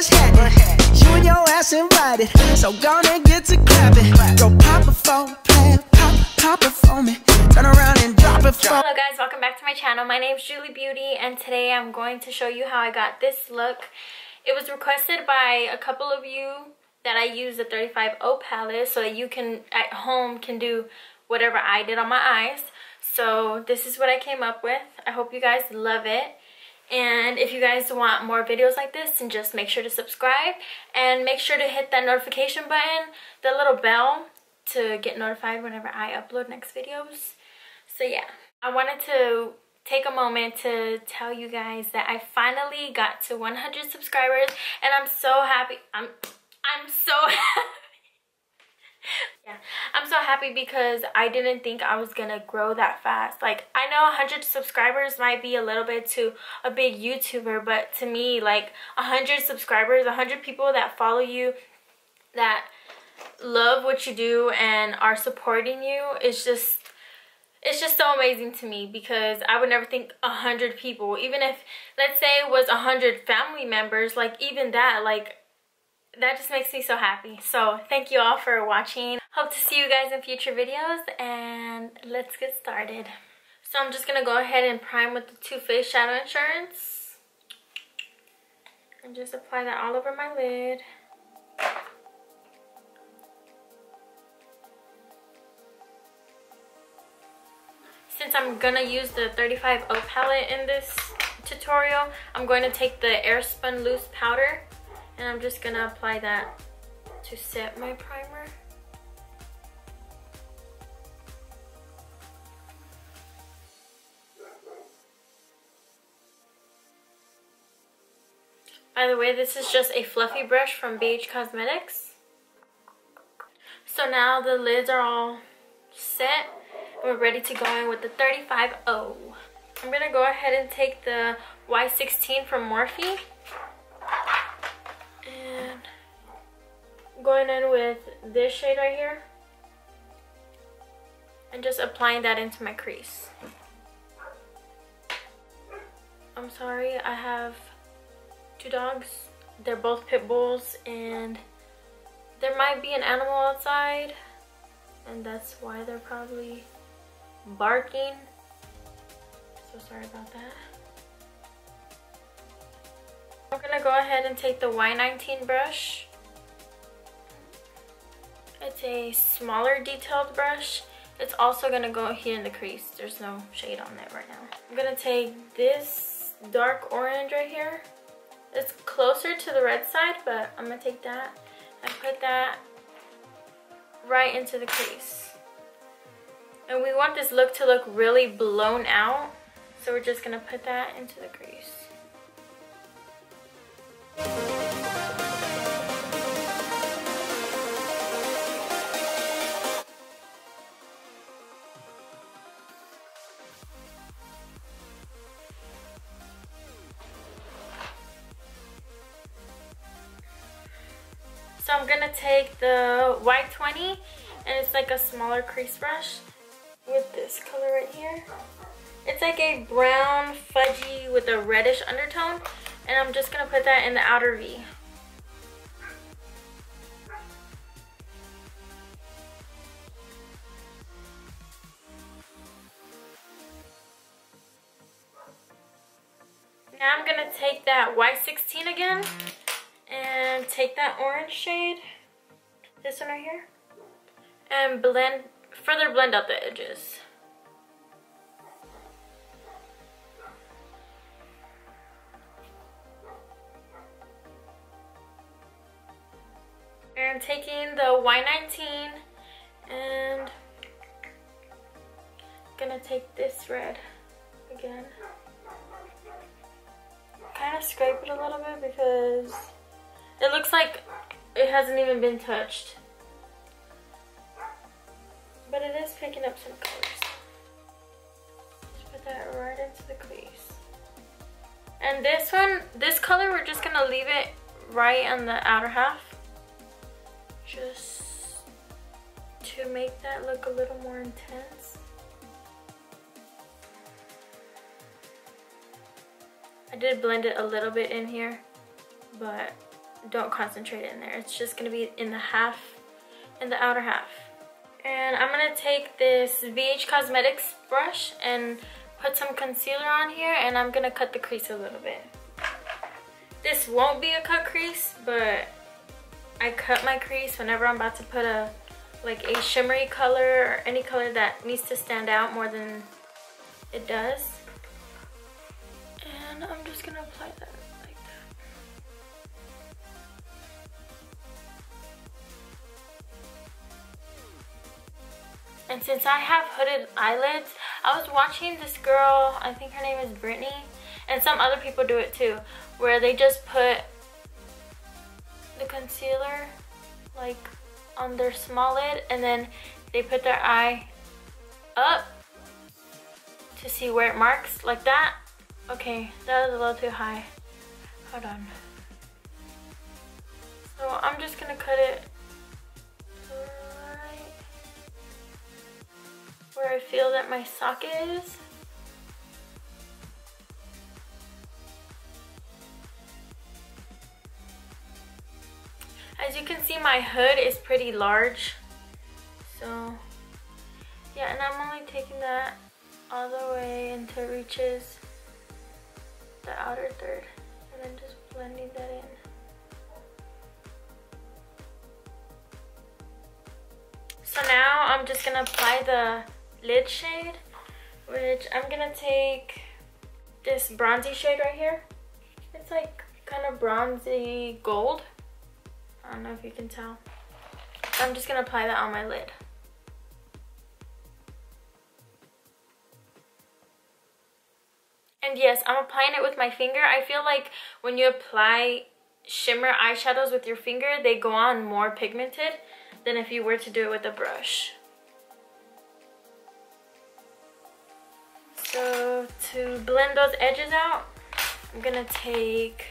what's happening? You and your ass invited, so gonna get to clapping. Go pop it for me, play it, pop it for me. Turn around and drop it for me. Hello guys, welcome back to my channel. My name is Jewlee Beautee, and today I'm going to show you how I got this look. It was requested by a couple of you that I use the 35O palette so that you can at home can do whatever I did on my eyes. So this is what I came up with. I hope you guys love it. And if you guys want more videos like this, then just make sure to subscribe and make sure to hit that notification button, the little bell, to get notified whenever I upload next videos. So yeah, I wanted to take a moment to tell you guys that I finally got to 100 subscribers, and I'm so happy. I'm so happy. Yeah, I'm so happy because I didn't think I was gonna grow that fast. Like, I know 100 subscribers might be a little bit to a big YouTuber, but to me, like 100 subscribers, 100 people that follow you, that love what you do and are supporting you, it's just so amazing to me, because I would never think 100 people, even if, let's say it was 100 family members, like even that, like that just makes me so happy. So thank you all for watching. Hope to see you guys in future videos, and let's get started. So I'm just gonna go ahead and prime with the Too Faced Shadow Insurance and just apply that all over my lid. Since I'm gonna use the 35O palette in this tutorial, I'm going to take the Airspun loose powder, and I'm just gonna apply that to set my primer. By the way, this is just a fluffy brush from Beige Cosmetics. So now the lids are all set. We're ready to go in with the 35O. I'm gonna go ahead and take the Y16 from Morphe. And going in with this shade right here. And just applying that into my crease. I'm sorry, I have two dogs. They're both pit bulls, and there might be an animal outside, and that's why they're probably barking. So sorry about that. I'm gonna go ahead and take the Y19 brush. It's a smaller detailed brush. It's also gonna go here in the crease. There's no shade on it right now. I'm gonna take this dark orange right here. It's closer to the red side, but I'm gonna take that and put that right into the crease. And we want this look to look really blown out, so we're just gonna put that into the crease. So I'm gonna take the Y20, and it's like a smaller crease brush with this color right here. It's like a brown fudgy with a reddish undertone, and I'm just gonna put that in the outer V. Now I'm gonna take that Y16 again and take that orange shade, this one right here, and further blend out the edges. And taking the Y19 and gonna take this red again. Kind of scrape it a little bit because it looks like it hasn't even been touched. But it is picking up some colors. Just put that right into the crease. And this one, this color, we're just gonna leave it right on the outer half. Just to make that look a little more intense. I did blend it a little bit in here, but don't concentrate it in there. It's just gonna be in the half, in the outer half. And I'm gonna take this Beige Cosmetics brush and put some concealer on here, and I'm gonna cut the crease a little bit. This won't be a cut crease, but I cut my crease whenever I'm about to put a shimmery color or any color that needs to stand out more than it does. And I'm just gonna apply that like that. And since I have hooded eyelids, I was watching this girl, I think her name is Brittany, and some other people do it too, where they just put the concealer like on their small lid, and then they put their eye up to see where it marks, like that. Okay, that was a little too high. Hold on. So I'm just gonna cut it right where I feel that my socket is. As you can see, my hood is pretty large, so yeah, and I'm only taking that all the way until it reaches the outer third, and then just blending that in. So now I'm just gonna apply the lid shade, which I'm gonna take this bronzy shade right here. It's like kind of bronzy gold. I don't know if you can tell. I'm just gonna apply that on my lid. And yes, I'm applying it with my finger. I feel like when you apply shimmer eyeshadows with your finger, they go on more pigmented than if you were to do it with a brush. So to blend those edges out, I'm gonna take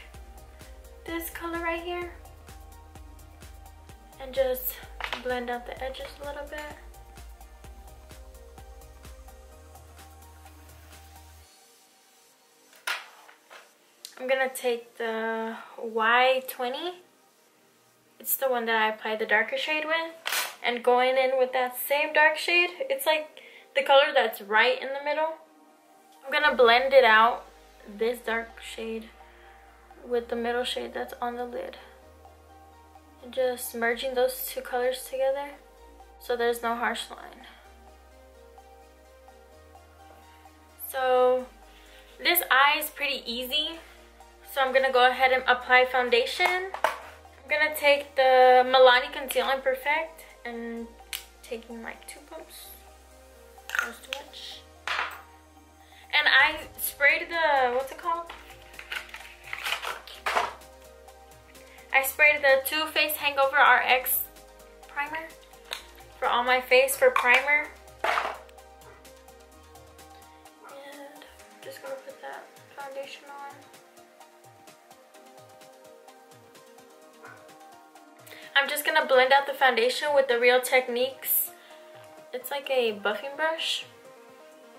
this color right here and just blend out the edges a little bit. I'm gonna take the Y20. It's the one that I applied the darker shade with, and going in with that same dark shade, it's like the color that's right in the middle. I'm gonna blend it out, this dark shade, with the middle shade that's on the lid. And just merging those two colors together so there's no harsh line. So this eye is pretty easy, so I'm gonna go ahead and apply foundation. I'm gonna take the Milani Conceal and Perfect and taking like 2 pumps. That was too much. And I sprayed the, what's it called? I sprayed the Too Faced Hangover RX primer for all my face for primer. And I'm just gonna put that foundation on. I'm just gonna blend out the foundation with the Real Techniques. It's like a buffing brush.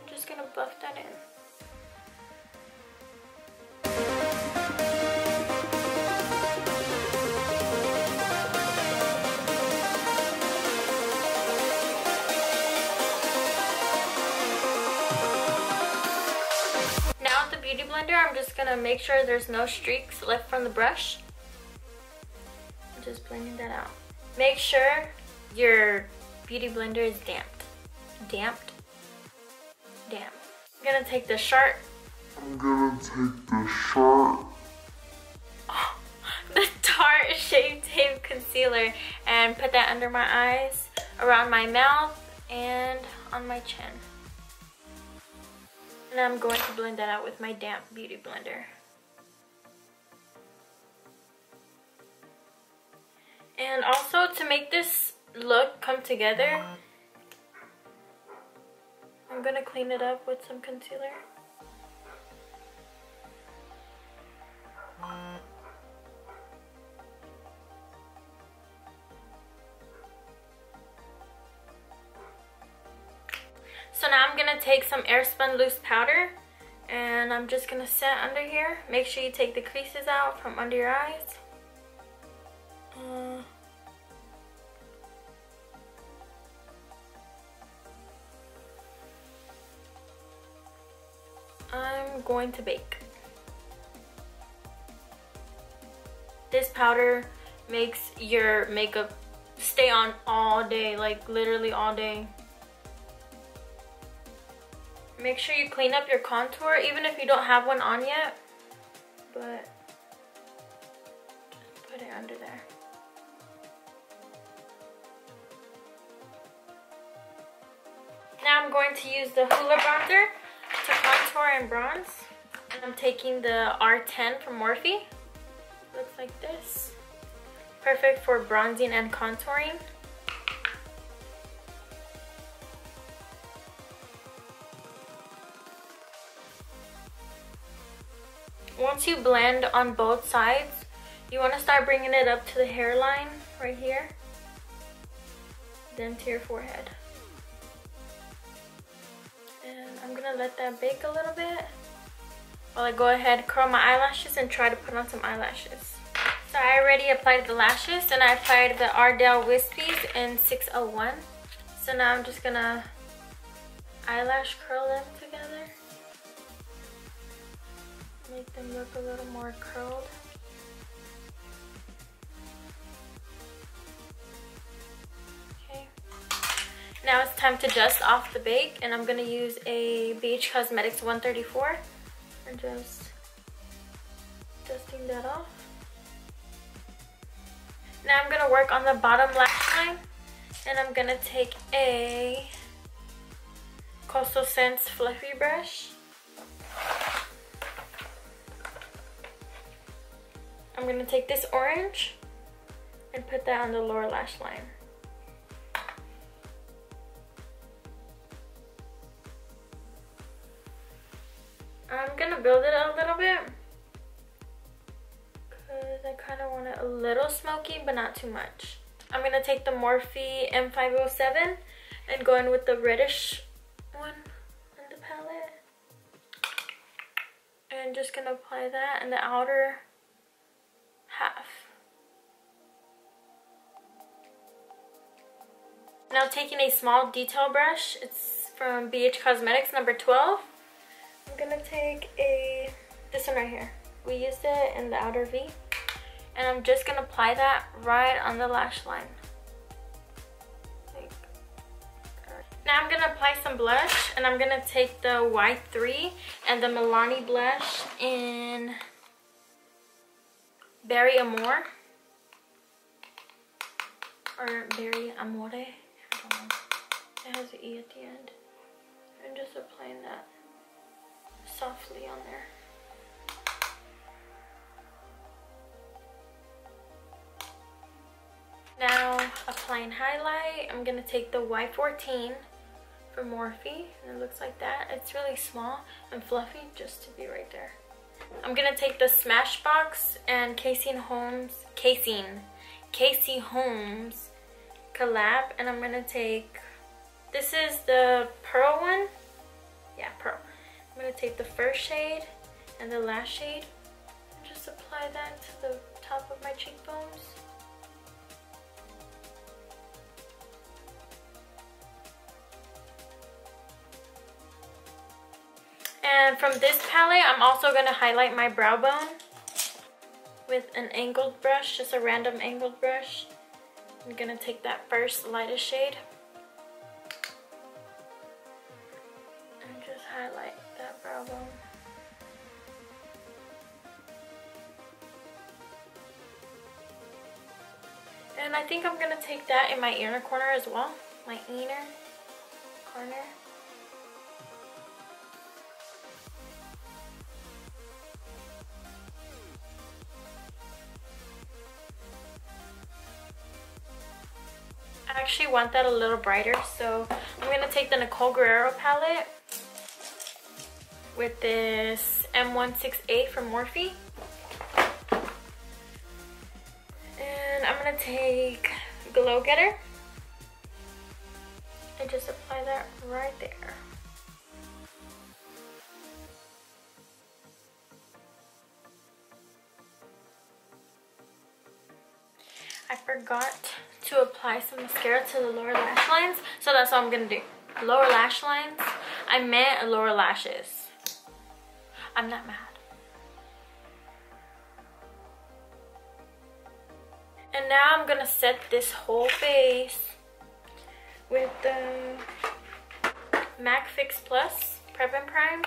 I'm just gonna buff that in. Now with the Beauty Blender, I'm just gonna make sure there's no streaks left from the brush. Just blending that out. Make sure your Beauty Blender is damped. Damp. I'm gonna take the Tarte. The Tarte Shape Tape concealer and put that under my eyes, around my mouth, and on my chin. And I'm going to blend that out with my damp Beauty Blender. And also, to make this look come together, I'm gonna clean it up with some concealer. So now I'm gonna take some Airspun loose powder, and I'm just gonna set under here. Make sure you take the creases out from under your eyes. I'm going to bake. This powder makes your makeup stay on all day, like literally all day. Make sure you clean up your contour, even if you don't have one on yet, but just put it under there. Now I'm going to use the Hoola bronzer to contour and bronze. And I'm taking the R10 from Morphe. Looks like this. Perfect for bronzing and contouring. Once you blend on both sides, you want to start bringing it up to the hairline right here, then to your forehead. And I'm gonna let that bake a little bit while I go ahead, curl my eyelashes and try to put on some eyelashes. So I already applied the lashes and I applied the Ardell Wispies in 601. So now I'm just gonna eyelash curl them together. Make them look a little more curled. Okay. Now it's time to dust off the bake, and I'm gonna use a Beige Cosmetics 134 and just dusting that off. Now I'm gonna work on the bottom lash line, and I'm gonna take a Coastal Scents fluffy brush. I'm gonna take this orange and put that on the lower lash line. I'm gonna build it a little bit because I kind of want it a little smoky, but not too much. I'm gonna take the Morphe M-507 and go in with the reddish one on the palette. And just gonna apply that in the outer half. Now taking a small detail brush, it's from BH Cosmetics number 12. I'm gonna take this one right here. We used it in the outer V. And I'm just gonna apply that right on the lash line. Now I'm gonna apply some blush, and I'm gonna take the Y3 and the Milani blush in Berry Amore, or Berry Amore, I don't know. It has an E at the end. I'm just applying that softly on there. Now applying highlight, I'm gonna take the Y14 from Morphe, and it looks like that. It's really small and fluffy, just to be right there. I'm gonna take the Smashbox and Casey Holmes collab, and I'm gonna take, this is the pearl one. Yeah, pearl. I'm gonna take the first shade and the last shade and just apply that to the top of my cheekbones. And from this palette, I'm also going to highlight my brow bone with an angled brush, just a random angled brush. I'm going to take that first lightest shade and just highlight that brow bone. And I think I'm going to take that in my inner corner as well, my inner corner. I actually want that a little brighter, so I'm going to take the Nicole Guerrero palette with this M168 from Morphe. And I'm going to take Glow Getter and just apply that right there. forgot to apply some mascara to the lower lash lines, so that's what I'm gonna do. Lower lash lines. I meant lower lashes. I'm not mad. And now I'm gonna set this whole face with the MAC Fix Plus Prep and Prime.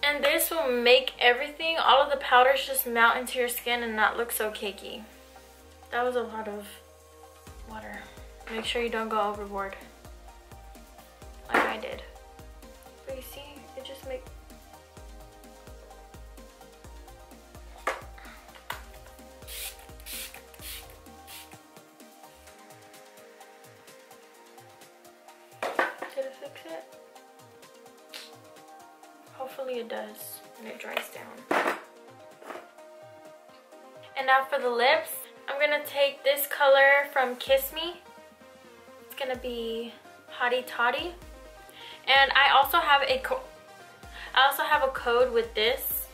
And this will make everything, all of the powders just melt into your skin and not look so cakey. That was a lot of water. Make sure you don't go overboard like I did. But you see, it just makes... Did it fix it? Hopefully it does when it dries down. And now for the lips, I'm gonna take this color from Kiss Me. It's gonna be Hottie Toddy. And I also have a code with this,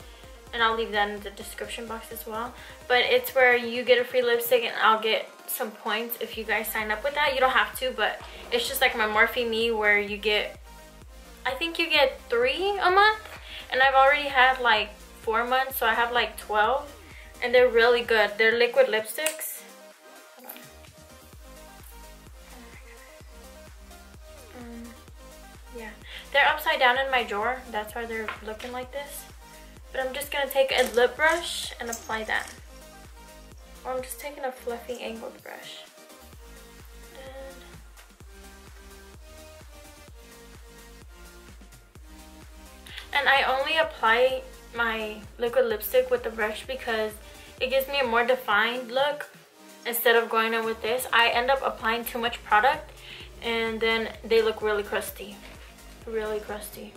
and I'll leave that in the description box as well. But it's where you get a free lipstick and I'll get some points if you guys sign up with that. You don't have to, but it's just like my Morphe Me, where you get, I think you get 3 a month, and I've already had like 4 months, so I have like 12, and they're really good. They're liquid lipsticks. Hold on. Yeah, they're upside down in my drawer. That's why they're looking like this. But I'm just gonna take a lip brush and apply that. Or I'm just taking a fluffy angled brush. And I only apply my liquid lipstick with the brush because it gives me a more defined look instead of going in with this. I end up applying too much product and then they look really crusty. Really crusty.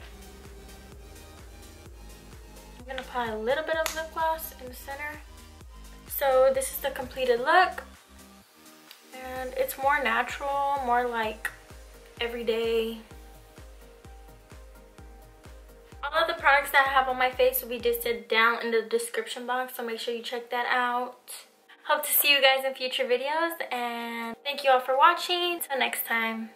I'm gonna apply a little bit of lip gloss in the center. So this is the completed look. And it's more natural, more like everyday. All of the products that I have on my face will be listed down in the description box, so make sure you check that out. Hope to see you guys in future videos, and thank you all for watching. Till next time.